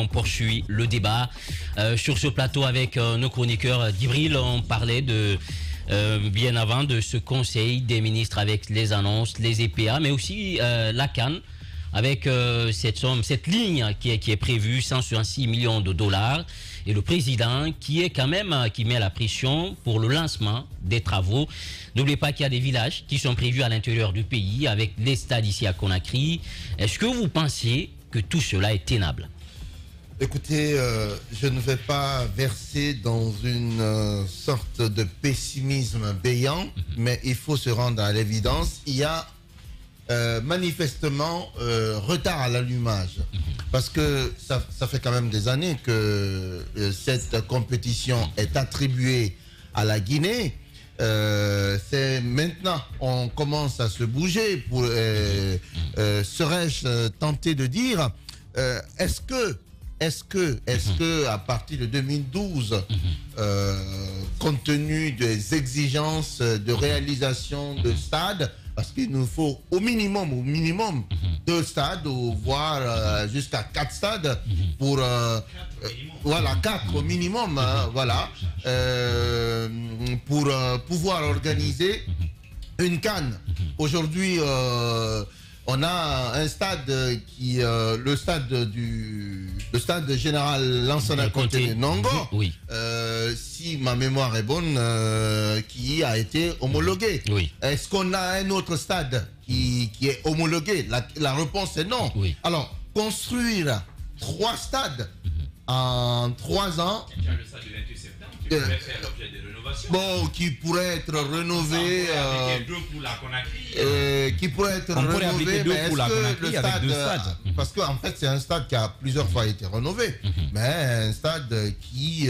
On poursuit le débat sur ce plateau avec nos chroniqueurs d'Ibril. On parlait bien avant de ce conseil des ministres avec les annonces, les EPA, mais aussi la CAN avec cette ligne qui est prévue, 166 millions de dollars. Et le président qui met la pression pour le lancement des travaux. N'oubliez pas qu'il y a des villages qui sont prévus à l'intérieur du pays avec les stades ici à Conakry. Est-ce que vous pensez que tout cela est tenable? Écoutez, je ne vais pas verser dans une sorte de pessimisme béant, mais il faut se rendre à l'évidence. Il y a manifestement retard à l'allumage. Parce que ça fait quand même des années que cette compétition est attribuée à la Guinée. C'est maintenant on commence à se bouger. Serais-je tenté de dire, est-ce que à partir de 2012, compte tenu des exigences de réalisation de stades, parce qu'il nous faut au minimum 2 stades, voire jusqu'à 4 stades pour voilà 4 au minimum, voilà, pour pouvoir organiser une CAN. Aujourd'hui, on a un stade qui, le stade général Lansana Conté de Nongo, oui. Si ma mémoire est bonne, qui a été homologué. Oui. Est-ce qu'on a un autre stade qui est homologué? La réponse est non. Oui. Alors, construire 3 stades en 3 ans. Il y a le stade du 28 septembre qui pourrait faire l'objet de rénovation. Bon, qui pourrait être rénové. Qui pourrait être rénové, mais est-ce que le stade, parce qu'en fait c'est un stade qui a plusieurs fois été rénové, mais un stade qui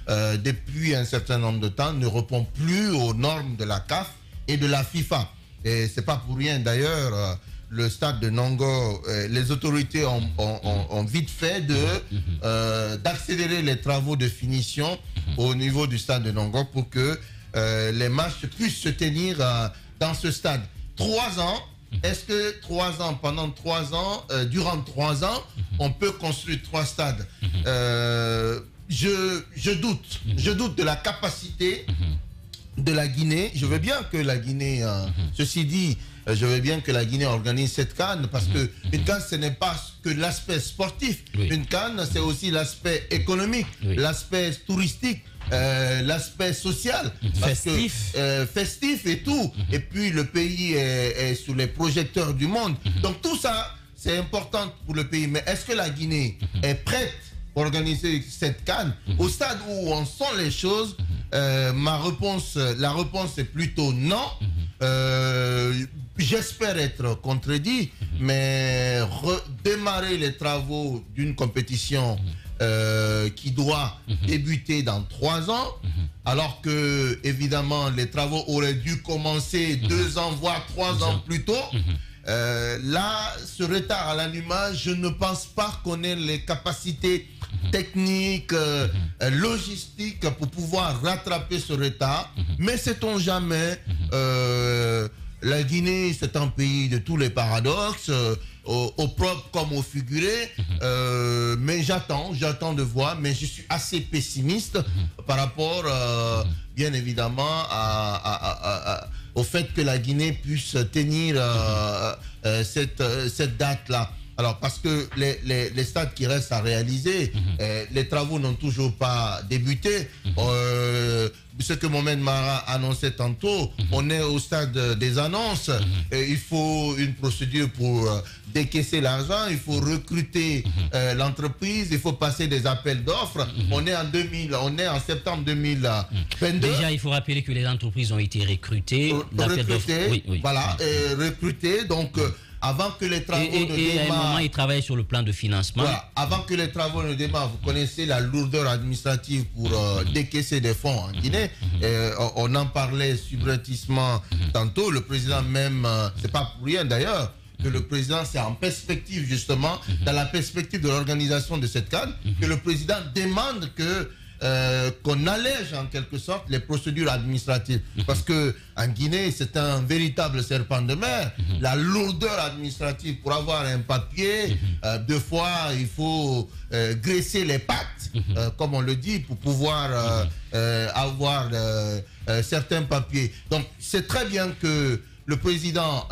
depuis un certain nombre de temps ne répond plus aux normes de la CAF et de la FIFA. Et c'est pas pour rien d'ailleurs, le stade de Nongo, les autorités ont vite fait d'accélérer les travaux de finition au niveau du stade de Nongo pour que les matchs puissent se tenir dans ce stade. 3 ans, est-ce que 3 ans, pendant 3 ans, durant 3 ans, on peut construire 3 stades? Je doute de la capacité de la Guinée. Je veux bien que la Guinée, ceci dit, je veux bien que la Guinée organise cette CAN, parce que une CAN, ce n'est pas que l'aspect sportif. Oui. Une CAN, c'est aussi l'aspect économique, oui. l'aspect touristique, l'aspect social, festif et tout. Et puis le pays est sous les projecteurs du monde. Donc tout ça, c'est important pour le pays. Mais est-ce que la Guinée est prête pour organiser cette CAN? Au stade où on sent les choses, la réponse est plutôt non. J'espère être contredit, mais redémarrer les travaux d'une compétition qui doit débuter dans 3 ans, alors que évidemment les travaux auraient dû commencer 2 ans voire 3 ans plus tôt. Là, ce retard à l'allumage, je ne pense pas qu'on ait les capacités techniques, logistiques pour pouvoir rattraper ce retard. Mais sait-on jamais, la Guinée, c'est un pays de tous les paradoxes, au propre comme au figuré, mais j'attends de voir, mais je suis assez pessimiste par rapport, bien évidemment, au fait que la Guinée puisse tenir cette date-là. Alors, parce que les stades qui restent à réaliser, les travaux n'ont toujours pas débuté. Ce que Mohamed Mara annonçait tantôt, on est au stade des annonces. Il faut une procédure pour décaisser l'argent, il faut recruter l'entreprise, il faut passer des appels d'offres. On est en septembre 2022. Déjà, il faut rappeler que les entreprises ont été recrutées. Voilà, recrutées. Donc, avant que les travaux ne démarrent... Et à un moment, ils travaillent sur le plan de financement. Voilà, avant que les travaux ne démarrent, vous connaissez la lourdeur administrative pour décaisser des fonds en Guinée. On en parlait subrepticement tantôt. Le président même, c'est pas pour rien d'ailleurs, que le président, c'est en perspective justement, dans la perspective de l'organisation de cette CAN, que le président demande que qu'on allège en quelque sorte les procédures administratives. Parce que en Guinée, c'est un véritable serpent de mer. La lourdeur administrative pour avoir un papier, deux fois, il faut graisser les pattes, comme on le dit, pour pouvoir avoir certains papiers. Donc, c'est très bien que le président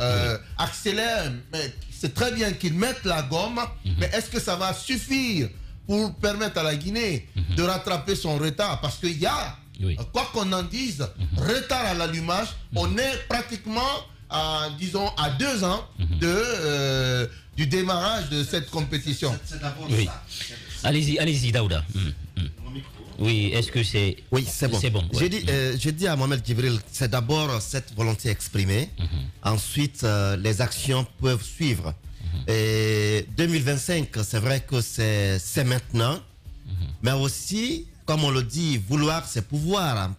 accélère, mais c'est très bien qu'il mette la gomme, mais est-ce que ça va suffire pour permettre à la Guinée de rattraper son retard? Parce qu'il y a, quoi qu'on en dise, retard à l'allumage. On est pratiquement, disons, à 2 ans du démarrage de cette compétition. C'est d'abord Oui. ça. Allez-y, Daouda. Oui, est-ce que c'est... Oui, c'est bon. C'est bon, ouais. J'ai dit à Mohamed Djibril, c'est d'abord cette volonté exprimée. Ensuite, les actions peuvent suivre. Et 2025, c'est vrai que c'est maintenant. Mais aussi, comme on le dit, vouloir, c'est pouvoir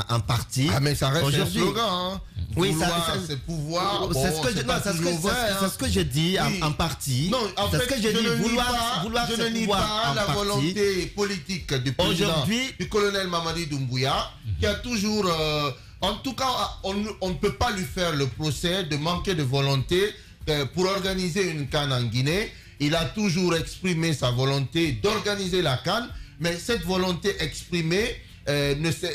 en partie. Ah, mais ça reste un aujourd'hui. slogan, hein. Oui, Vouloir, c'est pouvoir. Bon, c'est ce que c'est je- pas non, c'est ce toujours que- vrai, c'est hein. ce que j'ai dit Oui. en partie. Non, en C'est fait, ce que j'ai je dit, ne nie vouloir, pas, je c'est ne nie pouvoir pas en la partie. volonté politique du président, Aujourd'hui- du colonel Mamadi Doumbouya, qui a toujours, en tout cas, on ne peut pas lui faire le procès de manquer de volonté pour organiser une CAN en Guinée. Il a toujours exprimé sa volonté d'organiser la CAN, mais cette volonté exprimée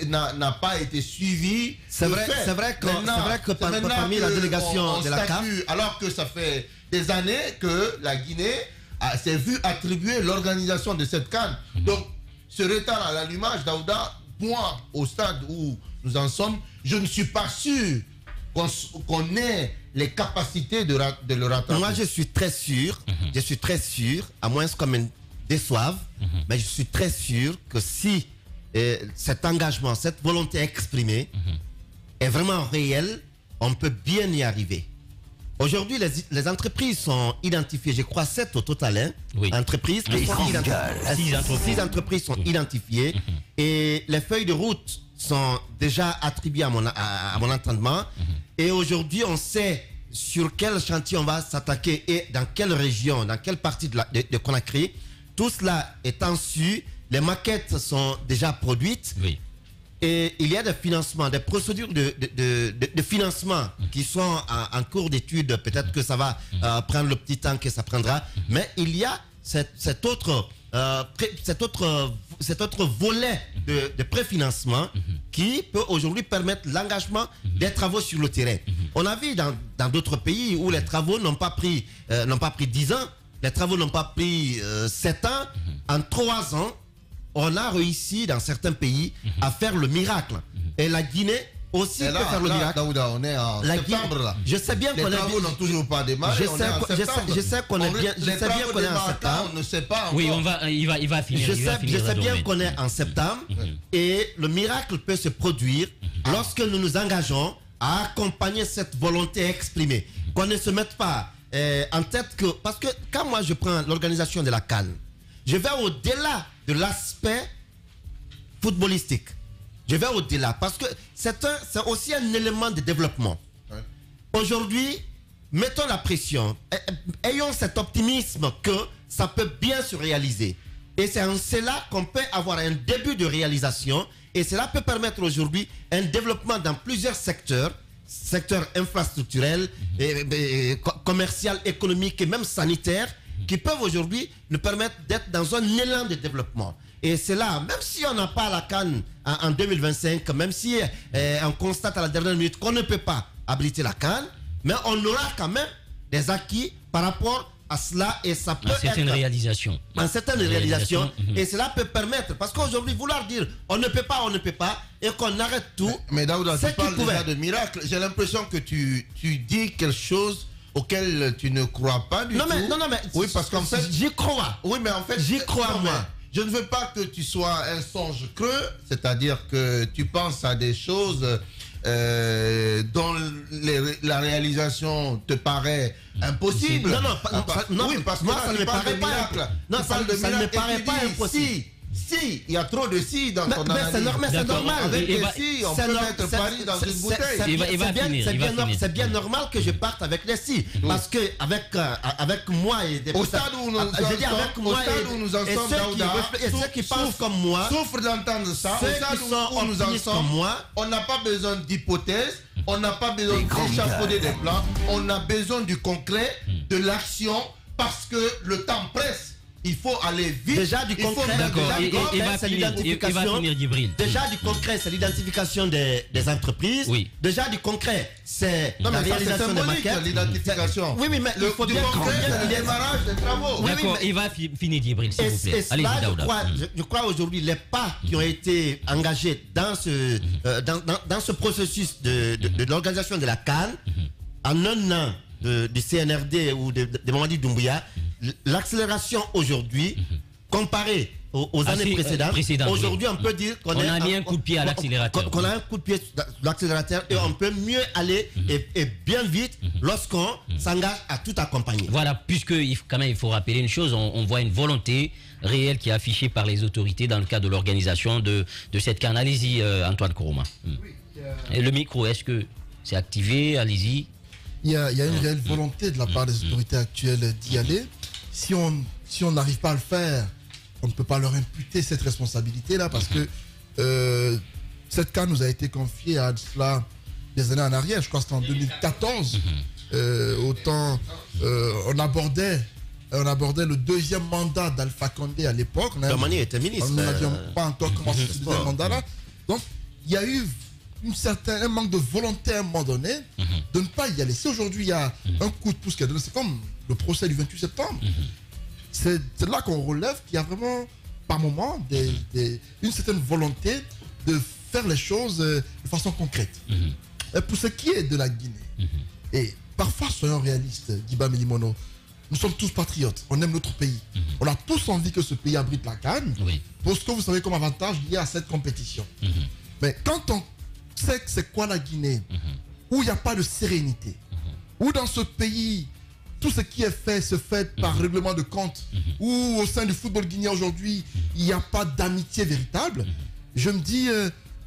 n'a pas été suivie. C'est de vrai- fait. c'est vrai que- Maintenant- c'est vrai que c'est maintenant parmi la que délégation on de la statue, alors que ça fait des années que la Guinée s'est vue attribuer l'organisation de cette CAN. Donc, ce retard à l'allumage, Daouda, moi, au stade où nous en sommes, je ne suis pas sûr qu'on ait les capacités de le rattraper. Moi, je suis très sûr, à moins qu'on me déçoive, mais je suis très sûr que si cet engagement, cette volonté exprimée est vraiment réelle, on peut bien y arriver. Aujourd'hui, les entreprises sont identifiées, je crois 7 au total, hein, Oui. entreprises qui Oui, sont six identifiées. entreprises. 6 entreprises sont identifiées et les feuilles de route sont déjà attribuées à mon entendement. Et aujourd'hui, on sait sur quel chantier on va s'attaquer et dans quelle région, dans quelle partie de Conakry. Tout cela étant su, les maquettes sont déjà produites. Oui. Et il y a des financements, des procédures de financement qui sont en cours d'étude. Peut-être que ça va prendre le petit temps que ça prendra. Mais il y a cet autre volet de préfinancement qui peut aujourd'hui permettre l'engagement des travaux sur le terrain. On a vu dans d'autres pays où les travaux n'ont pas pris 10 ans, les travaux n'ont pas pris 7 ans. En 3 ans, on a réussi dans certains pays à faire le miracle. Et la Guinée aussi Et peut là, faire le miracle. Daouda, on est en La septembre Guinée- là. je sais bien Les qu'on est travaux bien- n'ont toujours pas démarré. Je on sais est en que- je sais- septembre. je sais qu'on est bien- je Les sais bien travaux qu'on est en démarrent septembre. quand, on ne sait pas encore. Oui, il va finir. Je il va sais, finir je la sais bien journée. qu'on est en septembre et le miracle peut se produire lorsque nous nous engageons à accompagner cette volonté exprimée. Qu'on ne se mette pas en tête que... Parce que quand moi je prends l'organisation de la CAN, je vais au-delà de l'aspect footballistique. Je vais au-delà parce que c'est aussi un élément de développement. Ouais. Aujourd'hui, mettons la pression. Ayons cet optimisme que ça peut bien se réaliser. Et c'est en cela qu'on peut avoir un début de réalisation. Et cela peut permettre aujourd'hui un développement dans plusieurs secteurs. Secteur infrastructurel, commercial, économique et même sanitaire, qui peuvent aujourd'hui nous permettre d'être dans un élan de développement. Et c'est là, même si on n'a pas la CAN en 2025, même si on constate à la dernière minute qu'on ne peut pas abriter la CAN, mais on aura quand même des acquis par rapport à cela et ça peut Certaines être réalisations. en certaines réalisations Mhm. et cela peut permettre, parce qu'aujourd'hui vouloir dire on ne peut pas et qu'on arrête tout, Mais Daouda, c'est tu parles qu'il déjà pouvait. de miracle. J'ai l'impression que tu dis quelque chose auquel tu ne crois pas du Non tout. mais Oui, parce qu'en fait... j'y crois. Oui, mais en fait... J'y crois, non, moi. mais Je ne veux pas que tu sois un songe creux, c'est-à-dire que tu penses à des choses dont la réalisation te paraît impossible. Non, Oui, parce que moi là, ça ne tu me parles paraît de pas miracle. Non, Tu parles de ça ne me miracle et paraît tu pas dis, impossible. Si si il y a trop de si dans ton analyse. C'est normal, c'est normal. Avec les si, on peut mettre Paris dans une bouteille. C'est bien normal que je parte avec les si. Parce que avec moi et des au stade où nous en sommes, et ceux qui pensent comme moi, souffrent d'entendre ça. Au stade où nous en sommes, on n'a pas besoin d'hypothèses, on n'a pas besoin d'échafauder des plans, on a besoin du concret, de l'action, parce que le temps presse. Il faut aller vite. Déjà du concret, c'est l'identification. Déjà du concret, c'est l'identification des entreprises. Oui. Déjà du concret, c'est la réalisation des maquettes. L'identification. Oui, mais il faut du bien concret, c'est le démarrage des travaux. D'accord, il va finir Djibril, s'il vous plaît. Allez, je crois aujourd'hui les pas qui ont été engagés dans ce processus de l'organisation de la CAN, en un an du CNRD ou de Mamadi Doumbouya, l'accélération aujourd'hui, comparée aux années précédentes, aujourd'hui on peut dire qu'on a mis un coup de pied à l'accélérateur. Qu'on a un coup de pied sur l'accélérateur et on peut mieux aller et bien vite lorsqu'on s'engage à tout accompagner. Voilà, puisque quand même il faut rappeler une chose, on voit une volonté réelle qui est affichée par les autorités dans le cadre de l'organisation de cette CAN. Allez-y, Antoine Kourouma. Et le micro, est-ce que c'est activé? Allez-y. Il y a une réelle volonté de la part des autorités actuelles d'y aller. Si on n'arrive pas à le faire, on ne peut pas leur imputer cette responsabilité-là parce que cette CAN nous a été confiée à cela des années en arrière. Je crois que c'était en 2014. On abordait le deuxième mandat d'Alpha Condé à l'époque. Domani était ministre. Nous n'avions pas encore commencé ce deuxième mandat-là. Donc, il y a eu un manque de volonté à un moment donné de ne pas y aller. Si aujourd'hui il y a un coup de pouce qui est donné, c'est comme le procès du 28 septembre. C'est là qu'on relève qu'il y a vraiment, par moment, une certaine volonté de faire les choses de façon concrète. Et pour ce qui est de la Guinée, et parfois soyons réalistes, Guiba Melimono, nous sommes tous patriotes, on aime notre pays. On a tous envie que ce pays abrite la CAN, pour ce que vous savez comme avantage lié à cette compétition. Mais quand on sait que c'est quoi la Guinée, où il n'y a pas de sérénité, où dans ce pays, tout ce qui est fait se fait par règlement de compte, où au sein du football guinéen aujourd'hui, il n'y a pas d'amitié véritable, je me dis,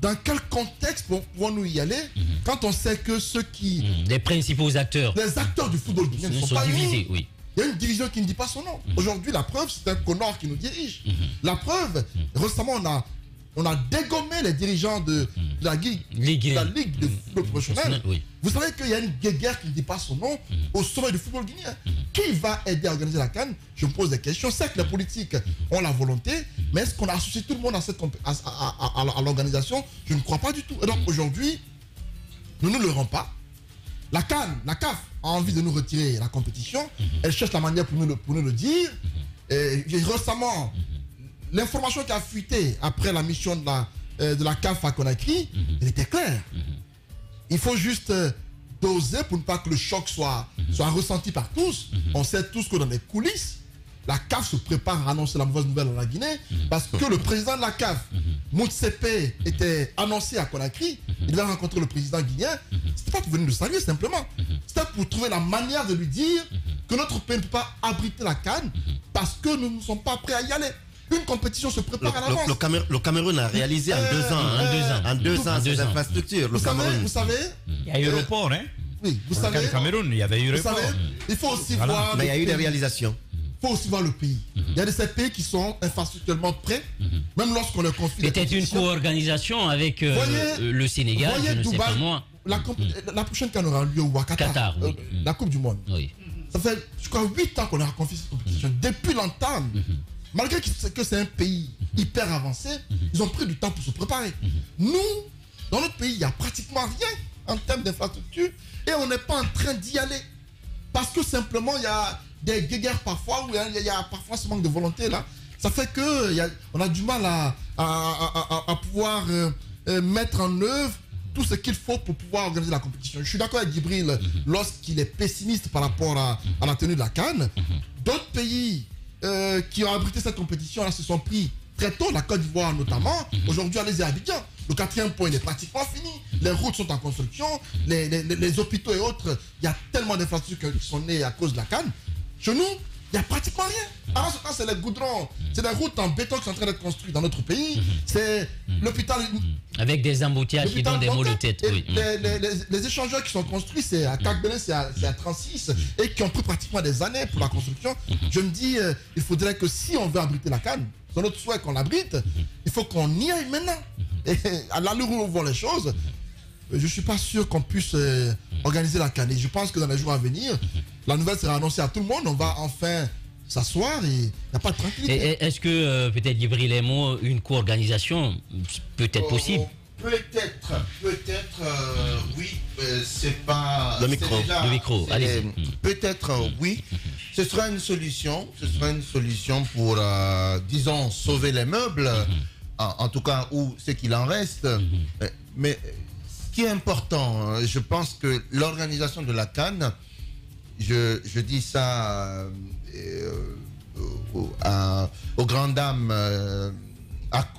dans quel contexte pouvons-nous y aller quand on sait que ceux qui... Les principaux acteurs. Les acteurs du football guinéen ne sont pas divisés, unis. Il y a une division qui ne dit pas son nom. Aujourd'hui, la preuve, c'est un connard qui nous dirige. La preuve, récemment, on a dégommé les dirigeants de la Ligue de football professionnel. Vous savez qu'il y a une guerre qui ne dit pas son nom au sommet du football guinéen. Qui va aider à organiser la CAN? Je me pose des questions. Certes, les politiques ont la volonté, mais est-ce qu'on a associé tout le monde à l'organisation? Je ne crois pas du tout. Et donc aujourd'hui, nous ne le rendons pas. La CAN, la CAF a envie de nous retirer la compétition. Elle cherche la manière pour nous le dire. Et récemment, l'information qui a fuité après la mission de la CAF à Conakry, elle était claire. Il faut juste doser pour ne pas que le choc soit ressenti par tous. On sait tous que dans les coulisses, la CAF se prépare à annoncer la mauvaise nouvelle en Guinée parce que le président de la CAF, Moutsepe, était annoncé à Conakry. Il va rencontrer le président guinéen. C'était pas pour venir le saluer simplement. C'était pour trouver la manière de lui dire que notre pays ne peut pas abriter la CAN parce que nous ne sommes pas prêts à y aller. Une compétition se prépare à l'avance. Le Cameroun a réalisé en 2 ans ces infrastructures. Vous savez, il y a eu aéroport, hein? Oui, vous savez. Le Cameroun, il y avait eu aéroport. Il faut aussi voir. Mais il y a eu des réalisations. Il faut aussi voir le pays. Il y a de ces pays qui sont infrastructurellement prêts, même lorsqu'on leur confie. Peut-être une co-organisation avec le Sénégal, je ne sais pas moi. La prochaine CAN aura lieu au Qatar, la Coupe du Monde. Ça fait, je crois, 8 ans qu'on a confié cette compétition. Depuis l'entame, malgré que c'est un pays hyper avancé, ils ont pris du temps pour se préparer. Nous, dans notre pays, il n'y a pratiquement rien en termes d'infrastructure et on n'est pas en train d'y aller. Parce que simplement, il y a des guerres parfois où il y a parfois ce manque de volonté là. Ça fait qu'on a du mal à pouvoir mettre en œuvre tout ce qu'il faut pour pouvoir organiser la compétition. Je suis d'accord avec Djibril lorsqu'il est pessimiste par rapport à la tenue de la CAN. D'autres pays qui ont abrité cette compétition là se sont pris très tôt, la Côte d'Ivoire notamment. Aujourd'hui, allez-y à Abidjan. Le 4e point il est pratiquement fini. Les routes sont en construction, les hôpitaux et autres. Il y a tellement d'infrastructures qui sont nées à cause de la CAN. Chez nous, il n'y a pratiquement rien. Avant ce temps, c'est les goudrons, c'est des routes en béton qui sont en train d'être construites dans notre pays. C'est l'hôpital. Avec des embouteillages qui donnent des maux de tête. Oui. Les échangeurs qui sont construits, c'est à Cagbelin, c'est à 36, et qui ont pris pratiquement des années pour la construction. Je me dis, il faudrait que si on veut abriter la CAN, c'est notre souhait qu'on l'abrite, il faut qu'on y aille maintenant. Et à l'allure où on voit les choses, je ne suis pas sûr qu'on puisse organiser la CAN. Et je pense que dans les jours à venir, la nouvelle sera annoncée à tout le monde. On va enfin s'asseoir et il n'y a pas de tranquillité. Est-ce que peut-être Djibril Emo, une co-organisation peut-être possible? Peut-être, oui, c'est pas... Le micro, allez. Peut-être, oui. Ce sera une solution pour, disons, sauver les meubles, en tout cas, ou ce qu'il en reste. Mais ce qui est important, je pense que l'organisation de la CAN, je dis ça aux grandes dames,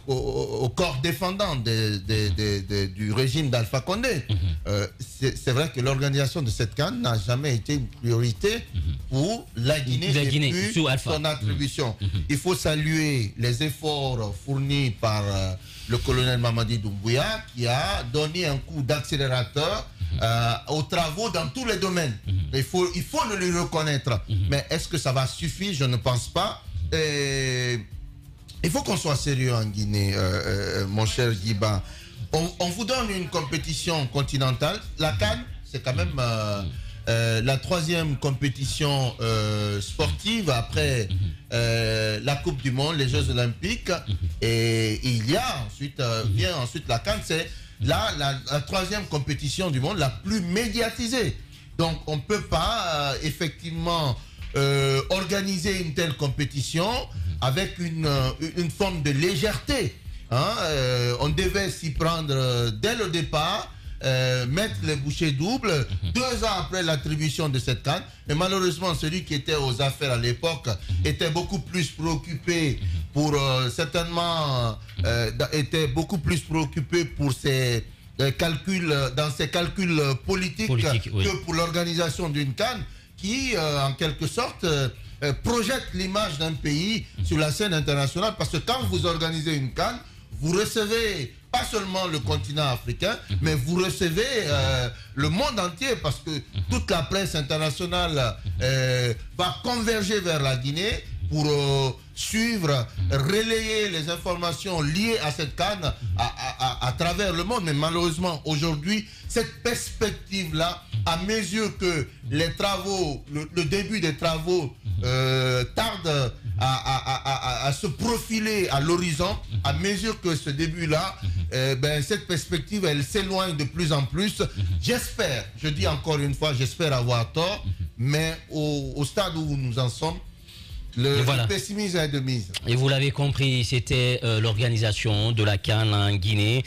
au corps défendant du régime d'Alpha Condé. C'est vrai que l'organisation de cette CAN n'a jamais été une priorité pour la Guinée depuis son attribution. Il faut saluer les efforts fournis par le colonel Mamadi Doumbouya qui a donné un coup d'accélérateur aux travaux dans tous les domaines. Il faut le lui reconnaître. Mais est-ce que ça va suffire? Je ne pense pas. Il faut qu'on soit sérieux en Guinée, mon cher Guiba. On vous donne une compétition continentale. La CAN, c'est quand même la troisième compétition sportive après la Coupe du Monde, les Jeux Olympiques. Et il y a ensuite, vient ensuite la CAN, c'est la troisième compétition du monde la plus médiatisée. Donc on ne peut pas effectivement organiser une telle compétition avec une forme de légèreté. On devait s'y prendre dès le départ, mettre les bouchées doubles 2 ans après l'attribution de cette CAN. Mais malheureusement, celui qui était aux affaires à l'époque était beaucoup plus préoccupé pour était beaucoup plus préoccupé pour ses calculs, dans ses calculs politiques que pour l'organisation d'une CAN qui, en quelque sorte, projette l'image d'un pays sur la scène internationale. Parce que quand vous organisez une CAN, vous recevez pas seulement le continent africain, mais vous recevez le monde entier, parce que toute la presse internationale va converger vers la Guinée pour suivre, relayer les informations liées à cette CAN à travers le monde. Mais malheureusement, aujourd'hui, cette perspective-là, à mesure que les travaux, le début des travaux tarde à se profiler à l'horizon, à mesure que ce début-là, cette perspective, elle s'éloigne de plus en plus. J'espère, je dis encore une fois, j'espère avoir tort, mais au stade où nous en sommes, le pessimisme est de mise. Et vous l'avez compris, c'était l'organisation de la CAN en Guinée.